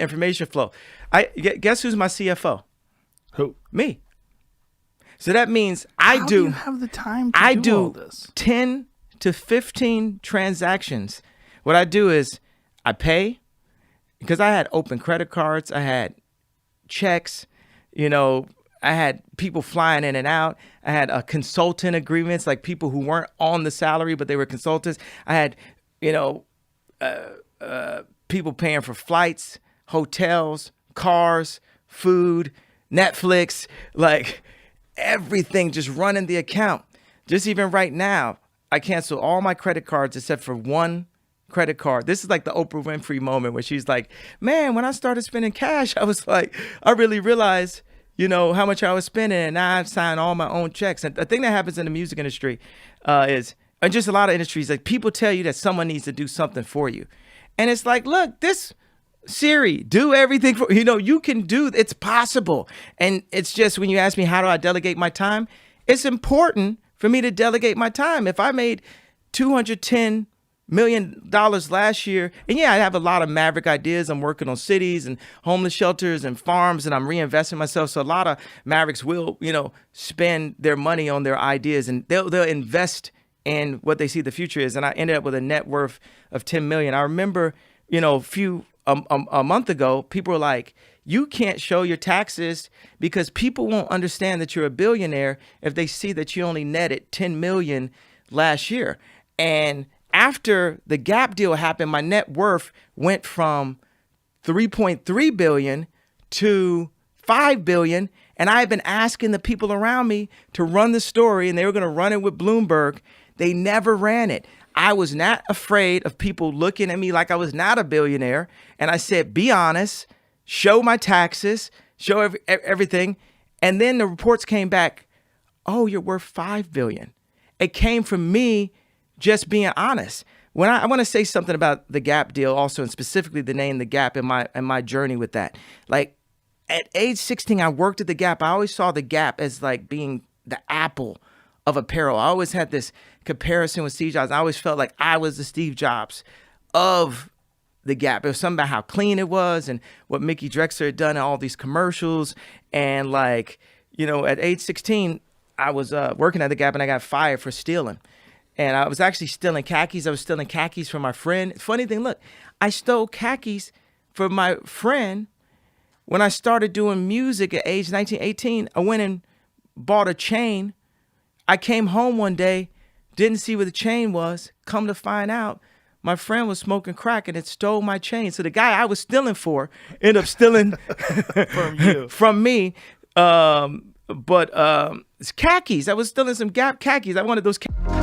information flow. Guess who's my CFO? Who? Me. So that means How do you have the time to do all this? 10 to 15 transactions. What I do is I pay, because I had open credit cards, I had checks, I had people flying in and out. I had consultant agreements, like people who weren't on the salary, but they were consultants. I had, people paying for flights, hotels, cars, food, Netflix, like everything just running the account. Just even right now, I canceled all my credit cards except for one credit card. This is like the Oprah Winfrey moment where she's like, man, when I started spending cash, I was like, I really realized, how much I was spending, and now I've signed all my own checks. And the thing that happens in the music industry and just a lot of industries, like people tell you that someone needs to do something for you. And it's like, look, this Siri, do everything for, you can do, it's possible. And it's just, when you ask me, how do I delegate my time? It's important for me to delegate my time. If I made $210 million last year, and yeah, I have a lot of maverick ideas. I'm working on cities and homeless shelters and farms, and I'm reinvesting myself. So a lot of mavericks will, spend their money on their ideas, and they'll invest in what they see the future is. And I ended up with a net worth of 10 million. I remember, a month ago, people were like, you can't show your taxes because people won't understand that you're a billionaire if they see that you only netted 10 million last year. And after the Gap deal happened, my net worth went from 3.3 billion to 5 billion. And I had been asking the people around me to run the story, and they were going to run it with Bloomberg. They never ran it. I was not afraid of people looking at me like I was not a billionaire. And I said, be honest, show my taxes, show everything. And then the reports came back, oh, you're worth 5 billion. It came from me just being honest. When I want to say something about the Gap deal also, and specifically the name The Gap and my journey with that. Like at age 16, I worked at the Gap. I always saw the Gap as like being the Apple of apparel. I always had this comparison with Steve Jobs. I always felt like I was the Steve Jobs of the Gap. It was something about how clean it was and what Mickey Drexler had done in all these commercials. And like, at age 16, I was working at the Gap, and I got fired for stealing. And I was actually stealing khakis. I was stealing khakis from my friend. Funny thing, look, I stole khakis from my friend when I started doing music at age 19, 18. I went and bought a chain. I came home one day, didn't see where the chain was. Come to find out, my friend was smoking crack and it stole my chain. So the guy I was stealing for ended up stealing From you. from me. But it's khakis. I was stealing some Gap khakis. I wanted those khakis.